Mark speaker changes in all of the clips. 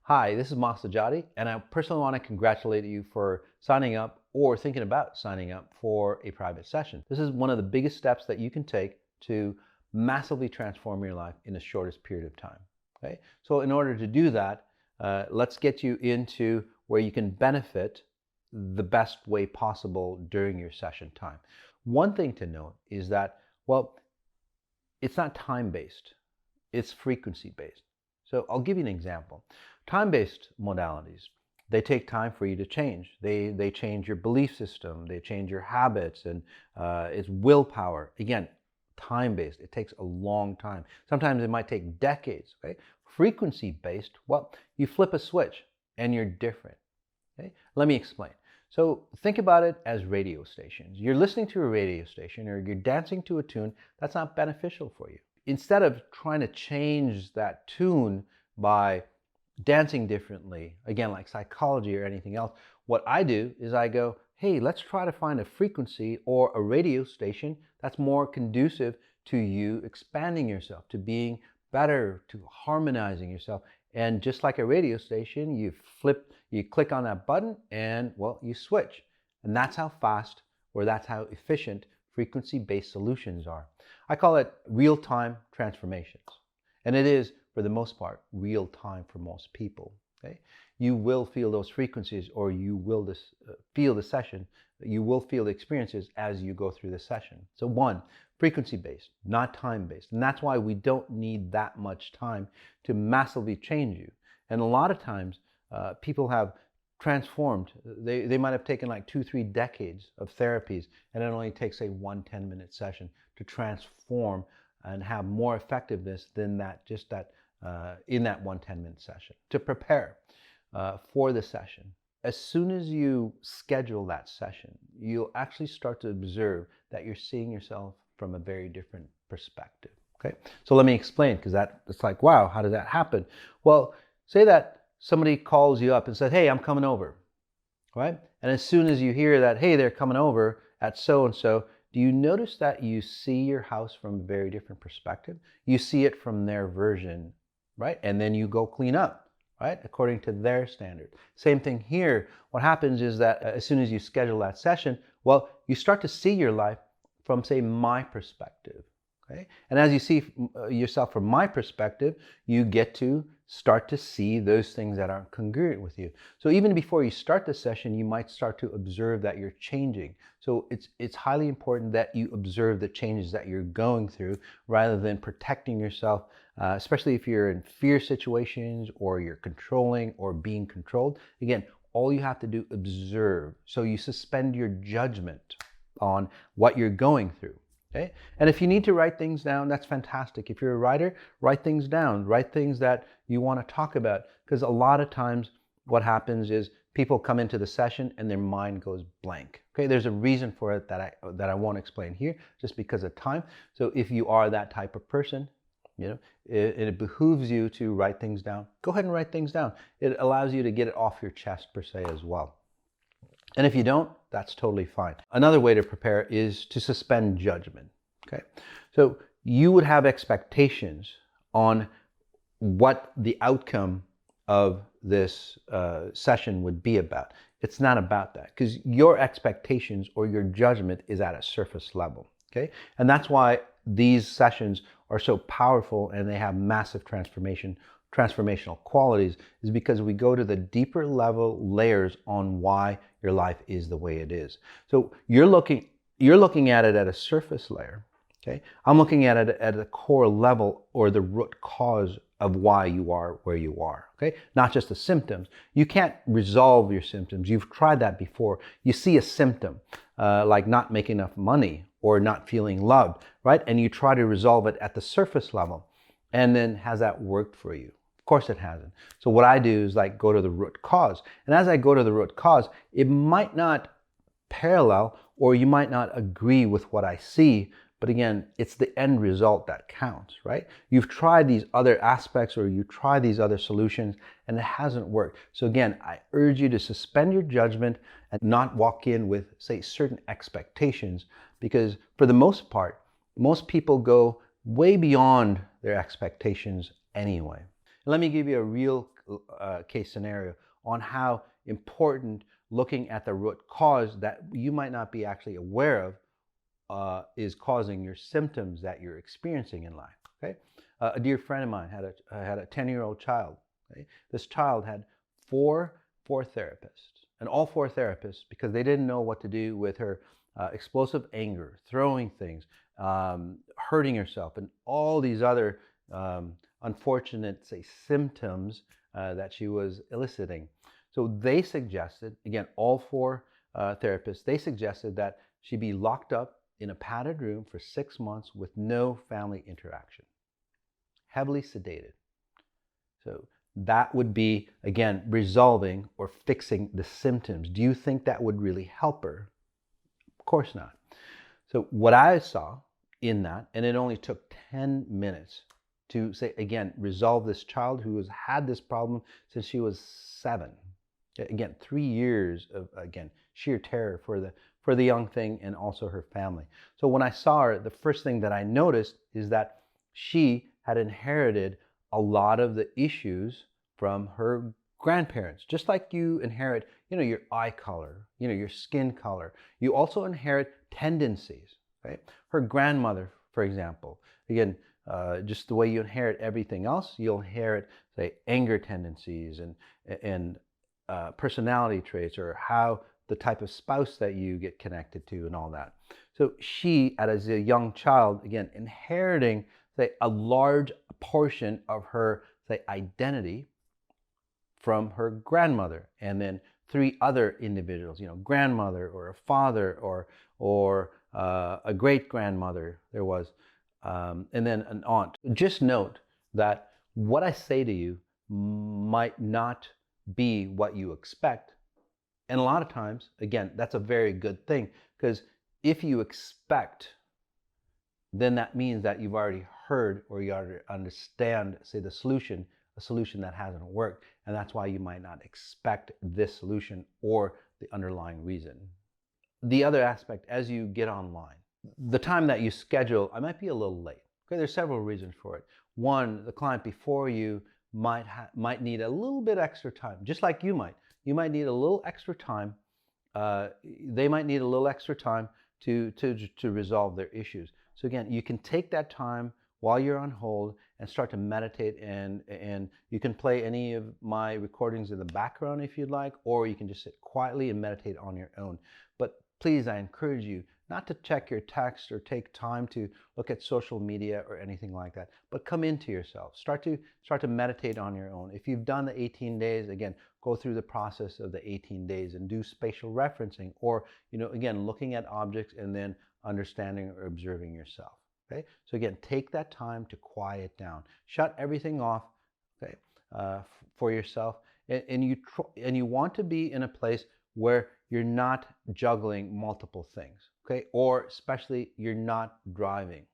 Speaker 1: Hi, this is Masati, and I personally want to congratulate you for signing up or thinking about signing up for a private session. This is one of the biggest steps that you can take to massively transform your life in the shortest period of time. Okay? So in order to do that, let's get you into where you can benefit the best way possible during your session time. One thing to note is that, well, it's not time-based, it's frequency-based. So I'll give you an example. Time-based modalities, they take time for you to change. They change your belief system, they change your habits, and it's willpower. Again, time-based, it takes a long time. Sometimes it might take decades, okay? Frequency-based, well, you flip a switch and you're different, okay? Let me explain. So think about it as radio stations. You're listening to a radio station or you're dancing to a tune that's not beneficial for you. Instead of trying to change that tune by dancing differently, again, like psychology or anything else, what I do is I go, hey, let's try to find a frequency or a radio station that's more conducive to you expanding yourself, to being better, to harmonizing yourself. And just like a radio station, you click on that button and, well, you switch. And that's how fast or that's how efficient frequency-based solutions are. I call it real-time transformations. And it is, for the most part, real time for most people. Okay? You will feel those frequencies, or you will feel the session, you will feel the experiences as you go through the session. So one, frequency-based, not time-based. And that's why we don't need that much time to massively change you. And a lot of times, people have transformed. They might have taken like 2-3 decades of therapies, and it only takes, say, 1 10-minute session to transform and have more effectiveness than in that 1 10-minute session. To prepare for the session, as soon as you schedule that session, you'll actually start to observe that you're seeing yourself from a very different perspective. Okay, so let me explain, because it's like, wow, how did that happen? Well, say that somebody calls you up and says, hey, I'm coming over, right? And as soon as you hear that, hey, they're coming over at so-and-so, do you notice that you see your house from a very different perspective? You see it from their version, right? And then you go clean up, right? According to their standard. Same thing here. What happens is that as soon as you schedule that session, well, you start to see your life from, say, my perspective, okay? And as you see yourself from my perspective, you get to start to see those things that aren't congruent with you. So even before you start the session, you might start to observe that you're changing. So it's highly important that you observe the changes that you're going through rather than protecting yourself, especially if you're in fear situations or you're controlling or being controlled. Again, all you have to do, observe. So you suspend your judgment on what you're going through. Okay? And if you need to write things down, that's fantastic. If you're a writer, write things down. Write things that you want to talk about. Because a lot of times what happens is people come into the session and their mind goes blank. Okay, there's a reason for it that I won't explain here, just because of time. So if you are that type of person, you know, it behooves you to write things down. Go ahead and write things down. It allows you to get it off your chest, per se, as well. And if you don't, that's totally fine. Another way to prepare is to suspend judgment. Okay, so you would have expectations on what the outcome of this session would be about. It's not about that, because your expectations or your judgment is at a surface level. Okay, and that's why these sessions are so powerful and they have massive transformational qualities, is because we go to the deeper level layers on why your life is the way it is. So you're looking at it at a surface layer. Okay, I'm looking at it at a core level, or the root cause of why you are where you are. Okay, not just the symptoms. You can't resolve your symptoms. You've tried that before. You see a symptom like not making enough money or not feeling loved, right? And you try to resolve it at the surface level. And then has that worked for you? Of course it hasn't. So what I do is like go to the root cause. And as I go to the root cause, it might not parallel, or you might not agree with what I see, but again, it's the end result that counts, right? You've tried these other aspects, or you try these other solutions, and it hasn't worked. So again, I urge you to suspend your judgment and not walk in with, say, certain expectations, because for the most part, most people go way beyond their expectations anyway. Let me give you a real case scenario on how important looking at the root cause that you might not be actually aware of is causing your symptoms that you're experiencing in life. Okay, a dear friend of mine had a 10-year-old child. Okay? This child had four therapists, and all four therapists, because they didn't know what to do with her explosive anger, throwing things, hurting herself, and all these other unfortunate, say, symptoms that she was eliciting. So they suggested, again, all four therapists, they suggested that she be locked up in a padded room for 6 months with no family interaction, heavily sedated. So that would be, again, resolving or fixing the symptoms. Do you think that would really help her? Of course not. So what I saw in that, and it only took 10 minutes to, say, again, resolve this child who has had this problem since she was 7. Again, 3 years of, again, sheer terror for the young thing and also her family. So when I saw her, the first thing that I noticed is that she had inherited a lot of the issues from her grandparents. Just like you inherit, your eye color, your skin color, you also inherit tendencies, right? Her grandmother, for example, again, just the way you inherit everything else, you'll inherit, say, anger tendencies and personality traits, or how the type of spouse that you get connected to and all that. So she, as a young child, again, inheriting, say, a large portion of her, say, identity from her grandmother, and then 3 other individuals, grandmother or a father or a great grandmother there was, and then an aunt. Just note that what I say to you might not be what you expect. And a lot of times, again, that's a very good thing, because if you expect, then that means that you've already heard or you already understand, say, a solution that hasn't worked. And that's why you might not expect this solution or the underlying reason. The other aspect, as you get online, the time that you schedule, I might be a little late. Okay, there's several reasons for it. One, the client before you might need a little bit extra time, just like you might. You might need a little extra time. They might need a little extra time to resolve their issues. So again, you can take that time while you're on hold and start to meditate, and you can play any of my recordings in the background if you'd like, or you can just sit quietly and meditate on your own. But please, I encourage you not to check your text or take time to look at social media or anything like that, but come into yourself. Start to meditate on your own. If you've done the 18 days, again, go through the process of the 18 days and do spatial referencing, or, again, looking at objects and then understanding or observing yourself. Okay, so again, take that time to quiet down, shut everything off, okay, for yourself, and you want to be in a place where you're not juggling multiple things, okay, or especially you're not driving.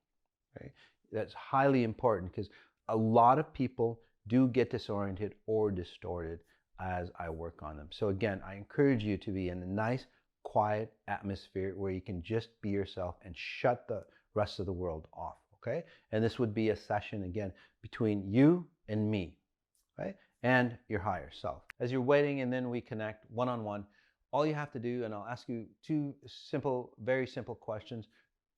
Speaker 1: Okay, that's highly important, because a lot of people do get disoriented or distorted as I work on them. So again, I encourage you to be in a nice, quiet atmosphere where you can just be yourself and shut the rest of the world off, okay? And this would be a session, again, between you and me, right? And your higher self. As you're waiting and then we connect one-on-one, all you have to do, and I'll ask you 2 simple, very simple questions.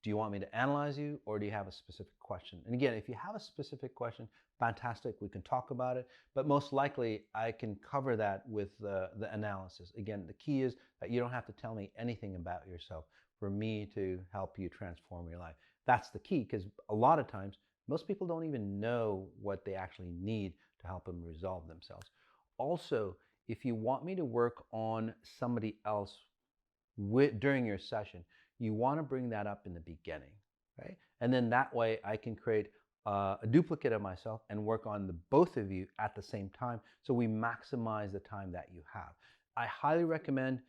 Speaker 1: Do you want me to analyze you, or do you have a specific question? And again, if you have a specific question, fantastic, we can talk about it. But most likely, I can cover that with the analysis. Again, the key is that you don't have to tell me anything about yourself for me to help you transform your life. That's the key, because a lot of times, most people don't even know what they actually need to help them resolve themselves. Also, if you want me to work on somebody else during your session, you want to bring that up in the beginning, right? And then that way I can create a duplicate of myself and work on the both of you at the same time, so we maximize the time that you have. I highly recommend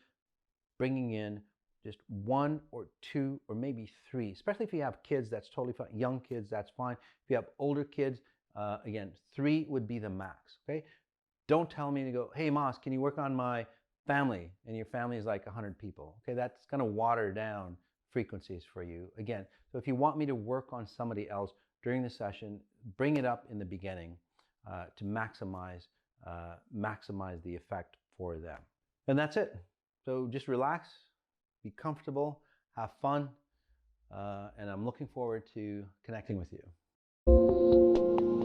Speaker 1: bringing in just 1 or 2 or maybe 3, especially if you have kids, that's totally fine. Young kids, that's fine. If you have older kids, again, 3 would be the max, okay? Don't tell me to go, hey, Mas, can you work on my family? And your family is like 100 people. Okay, that's going to water down frequencies for you. Again, so if you want me to work on somebody else during the session, bring it up in the beginning to maximize maximize the effect for them. And that's it. So just relax, be comfortable, have fun, and I'm looking forward to connecting with you.